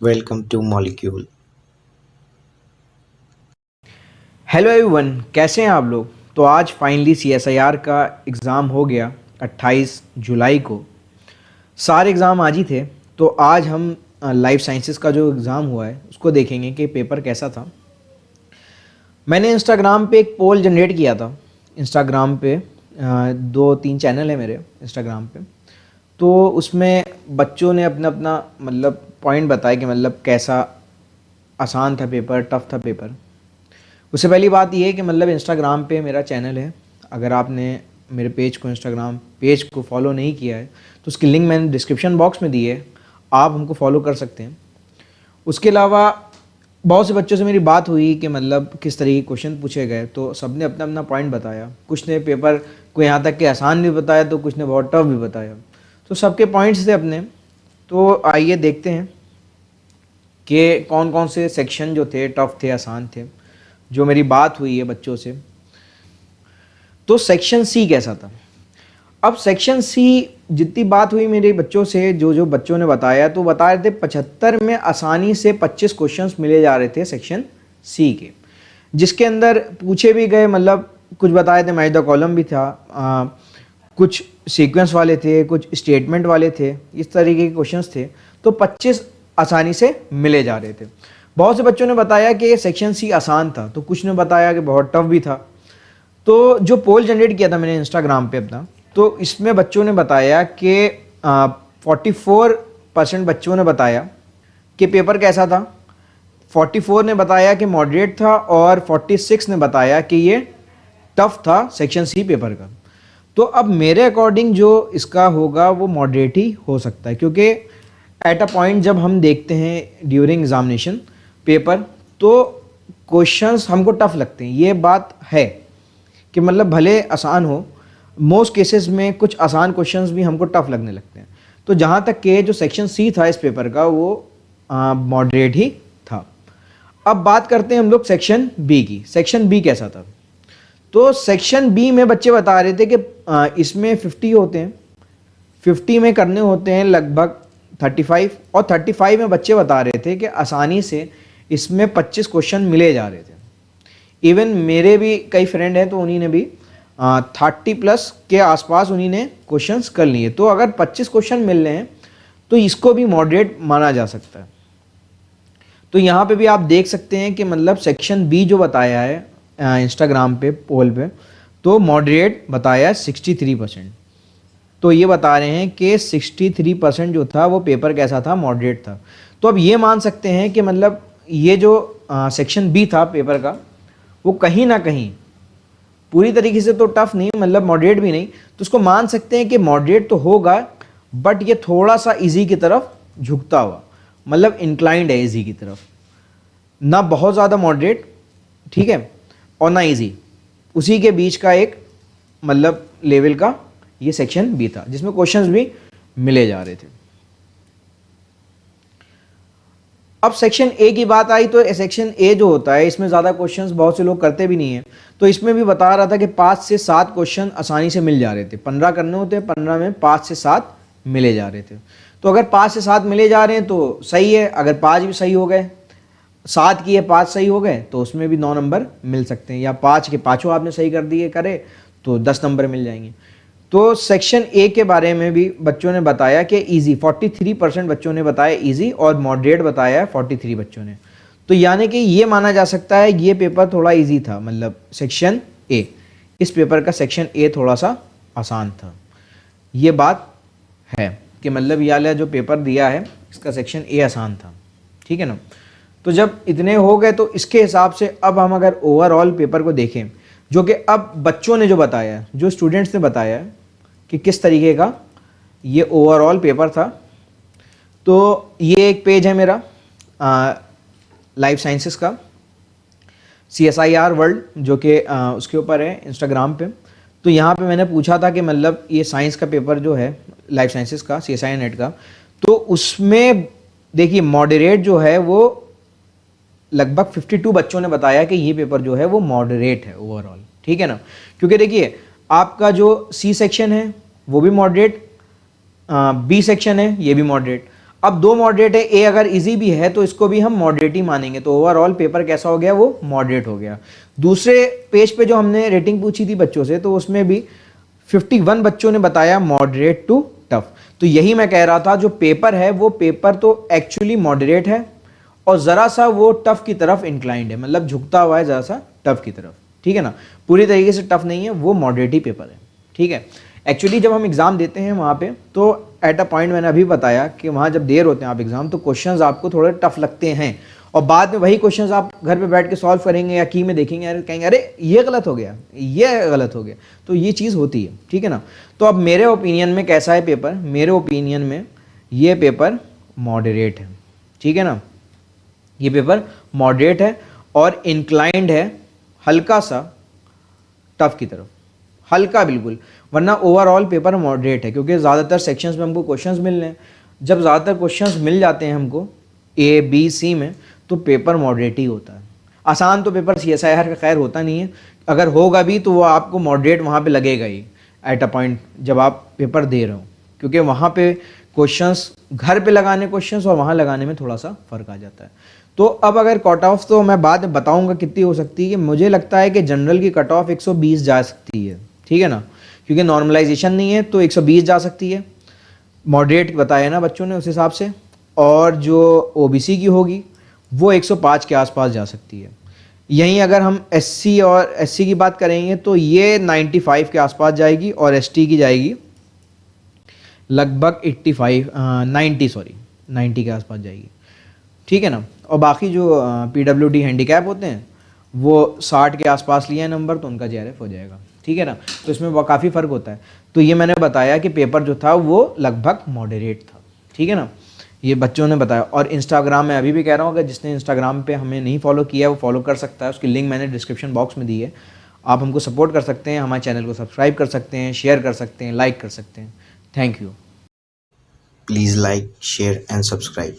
Welcome to Molecule. Hello everyone, कैसे हैं आप लोग। तो आज फाइनली सीएसआईआर का एग्ज़ाम हो गया 28 जुलाई को। सारे एग्ज़ाम आज ही थे। तो आज हम लाइफ साइंसेस का जो एग्ज़ाम हुआ है उसको देखेंगे कि पेपर कैसा था। मैंने इंस्टाग्राम पे एक पोल जनरेट किया था। इंस्टाग्राम पे दो तीन चैनल है मेरे इंस्टाग्राम पे। तो उसमें बच्चों ने अपना अपना मतलब पॉइंट बताया कि मतलब कैसा आसान था पेपर, टफ था पेपर। उससे पहली बात ये है कि मतलब इंस्टाग्राम पे मेरा चैनल है। अगर आपने मेरे पेज को इंस्टाग्राम पेज को फॉलो नहीं किया है तो उसकी लिंक मैंने डिस्क्रिप्शन बॉक्स में दी है, आप हमको फॉलो कर सकते हैं। उसके अलावा बहुत से बच्चों से मेरी बात हुई कि मतलब किस तरीके के क्वेश्चन पूछे गए, तो सब ने अपना अपना पॉइंट बताया। कुछ ने पेपर को यहाँ तक कि आसान भी बताया तो कुछ ने बहुत टफ भी बताया। तो सबके पॉइंट्स थे अपने। तो आइए देखते हैं कि कौन कौन से सेक्शन जो थे टफ थे, आसान थे, जो मेरी बात हुई है बच्चों से। तो सेक्शन सी कैसा था। अब सेक्शन सी जितनी बात हुई मेरे बच्चों से, जो जो बच्चों ने बताया, तो बता रहे थे 75 में आसानी से 25 क्वेश्चंस मिले जा रहे थे सेक्शन सी के, जिसके अंदर पूछे भी गए मतलब कुछ बताए थे मैच द कॉलम भी था, कुछ सीक्वेंस वाले थे, कुछ स्टेटमेंट वाले थे, इस तरीके के क्वेश्चंस थे। तो 25 आसानी से मिले जा रहे थे। बहुत से बच्चों ने बताया कि सेक्शन सी आसान था, तो कुछ ने बताया कि बहुत टफ भी था। तो जो पोल जनरेट किया था मैंने इंस्टाग्राम पे अपना, तो इसमें बच्चों ने बताया कि 44% बच्चों ने बताया कि पेपर कैसा था, 44 ने बताया कि मॉडरेट था, और 46 ने बताया कि ये टफ था सेक्शन सी पेपर का। तो अब मेरे अकॉर्डिंग जो इसका होगा वो मॉडरेट ही हो सकता है, क्योंकि एट अ पॉइंट जब हम देखते हैं ड्यूरिंग एग्जामिनेशन पेपर, तो क्वेश्चंस हमको टफ लगते हैं। ये बात है कि मतलब भले आसान हो, मोस्ट केसेस में कुछ आसान क्वेश्चंस भी हमको टफ लगने लगते हैं। तो जहाँ तक के जो सेक्शन सी था इस पेपर का वो मॉडरेट ही था। अब बात करते हैं हम लोग सेक्शन बी की। सेक्शन बी कैसा था। तो सेक्शन बी में बच्चे बता रहे थे कि इसमें 50 होते हैं, 50 में करने होते हैं लगभग 35, और 35 में बच्चे बता रहे थे कि आसानी से इसमें 25 क्वेश्चन मिले जा रहे थे। इवन मेरे भी कई फ्रेंड हैं तो उन्हीं ने भी 30+ के आसपास उन्हीं ने क्वेश्चंस कर लिए। तो अगर 25 क्वेश्चन मिल रहे हैं तो इसको भी मॉडरेट माना जा सकता है। तो यहाँ पे भी आप देख सकते हैं कि मतलब सेक्शन बी जो बताया है इंस्टाग्राम पे पोल पे, तो मॉडरेट बताया है 63%। तो ये बता रहे हैं कि 63% जो था वो पेपर कैसा था, मॉडरेट था। तो अब ये मान सकते हैं कि मतलब ये जो सेक्शन बी था पेपर का, वो कहीं ना कहीं पूरी तरीके से तो टफ नहीं, मतलब मॉडरेट भी नहीं, तो उसको मान सकते हैं कि मॉडरेट तो होगा, बट ये थोड़ा सा इजी की तरफ झुकता हुआ, मतलब इंक्लाइंड है इजी की तरफ, ना बहुत ज़्यादा मॉडरेट, ठीक है, और ना इजी, उसी के बीच का एक मतलब लेवल का ये सेक्शन बी था, जिसमें क्वेश्चंस भी मिले जा रहे थे। अब सेक्शन ए की बात आई तो सेक्शन ए जो होता है इसमें ज़्यादा क्वेश्चंस बहुत से लोग करते भी नहीं हैं। तो इसमें भी बता रहा था कि 5 से 7 क्वेश्चन आसानी से मिल जा रहे थे। 15 करने होते हैं, 15 में 5 से 7 मिले जा रहे थे। तो अगर 5 से 7 मिले जा रहे हैं तो सही है। अगर 5 भी सही हो गए, 7 की है 5 सही हो गए, तो उसमें भी 9 नंबर मिल सकते हैं, या 5 के पाँचों आपने सही कर दिए करे तो 10 नंबर मिल जाएंगे। तो सेक्शन ए के बारे में भी बच्चों ने बताया कि इजी, 43% बच्चों ने बताया इजी, और मॉडरेट बताया 43 बच्चों ने। तो यानी कि ये माना जा सकता है ये पेपर थोड़ा इजी था, मतलब सेक्शन ए, इस पेपर का सेक्शन ए थोड़ा सा आसान था। ये बात है कि मतलब ये वाला जो पेपर दिया है इसका सेक्शन ए आसान था, ठीक है ना। तो जब इतने हो गए तो इसके हिसाब से अब हम अगर ओवरऑल पेपर को देखें, जो कि अब बच्चों ने जो बताया है, जो स्टूडेंट्स ने बताया है कि किस तरीके का ये ओवरऑल पेपर था। तो ये एक पेज है मेरा लाइफ साइंसेस का, CSIR वर्ल्ड, जो कि उसके ऊपर है इंस्टाग्राम पे। तो यहाँ पे मैंने पूछा था कि मतलब ये साइंस का पेपर जो है लाइफ साइंसेस का CSIR नेट का, तो उसमें देखिए मॉडरेट जो है वो लगभग 52 बच्चों ने बताया कि ये पेपर जो है वो मॉडरेट है ओवरऑल, ठीक है ना। क्योंकि देखिए आपका जो सी सेक्शन है वो भी मॉडरेट, बी सेक्शन है ये भी मॉडरेट। अब दो मॉडरेट है, ए अगर इजी भी है तो इसको भी हम मॉडरेट ही मानेंगे, तो ओवरऑल पेपर कैसा हो गया, वो मॉडरेट हो गया। दूसरे पेज पे जो हमने रेटिंग पूछी थी बच्चों से, तो उसमें भी 51 बच्चों ने बताया मॉडरेट टू टफ। तो यही मैं कह रहा था, जो पेपर है वो पेपर तो एक्चुअली मॉडरेट है और ज़रा सा वो टफ की तरफ इंक्लाइंड है, मतलब झुकता हुआ है ज़रा सा टफ की तरफ, ठीक है ना, पूरी तरीके से टफ नहीं है, वो मॉडरेट ही पेपर है, ठीक है। एक्चुअली जब हम एग्ज़ाम देते हैं वहाँ पे, तो एट अ पॉइंट मैंने अभी बताया कि वहाँ जब देर होते हैं आप एग्ज़ाम, तो क्वेश्चंस आपको थोड़े टफ लगते हैं और बाद में वही क्वेश्चंस आप घर पे बैठ के सॉल्व करेंगे या की में देखेंगे, अरे कहेंगे अरे ये गलत हो गया, ये गलत हो गया, तो ये चीज़ होती है, ठीक है ना। तो अब मेरे ओपिनियन में कैसा है पेपर, मेरे ओपिनियन में ये पेपर मॉडरेट है, ठीक है ना, ये पेपर मॉडरेट है और इंक्लाइंड है हल्का सा टफ की तरफ, हल्का बिल्कुल, वरना ओवरऑल पेपर मॉडरेट है, क्योंकि ज़्यादातर सेक्शंस में हमको क्वेश्चंस मिल रहे हैं। जब ज़्यादातर क्वेश्चंस मिल जाते हैं हमको ए बी सी में, तो पेपर मॉडरेट ही होता है। आसान तो पेपर CSIR का खैर होता नहीं है, अगर होगा भी तो वो आपको मॉडरेट वहाँ पे लगेगा ही एट अ पॉइंट जब आप पेपर दे रहे हो, क्योंकि वहाँ पे क्वेश्चंस घर पे लगाने क्वेश्चंस और वहाँ लगाने में थोड़ा सा फ़र्क आ जाता है। तो अब अगर कट ऑफ, तो मैं बाद में बताऊंगा कितनी हो सकती है, कि मुझे लगता है कि जनरल की कट ऑफ 120 जा सकती है, ठीक है ना, क्योंकि नॉर्मलाइजेशन नहीं है, तो 120 जा सकती है, मॉडरेट बताया ना बच्चों ने उस हिसाब से, और जो OBC की होगी वो 105 के आसपास जा सकती है। यहीं अगर हम SC और SC की बात करेंगे तो ये 95 के आसपास जाएगी और ST की जाएगी लगभग 90 के आसपास जाएगी, ठीक है ना। और बाकी जो PWD हैंडीकैप होते हैं वो 60 के आसपास लिया है नंबर, तो उनका JRF हो जाएगा, ठीक है ना। तो इसमें वो काफ़ी फ़र्क होता है। तो ये मैंने बताया कि पेपर जो था वो लगभग मॉडरेट था, ठीक है ना, ये बच्चों ने बताया। और इंस्टाग्राम में अभी भी कह रहा हूँ, अगर जिसने इंस्टाग्राम पे हमें नहीं फॉलो किया है वो फॉलो कर सकता है, उसकी लिंक मैंने डिस्क्रिप्शन बॉक्स में दी है। आप हमको सपोर्ट कर सकते हैं, हमारे चैनल को सब्सक्राइब कर सकते हैं, शेयर कर सकते हैं, लाइक कर सकते हैं। Thank you. Please like, share and subscribe.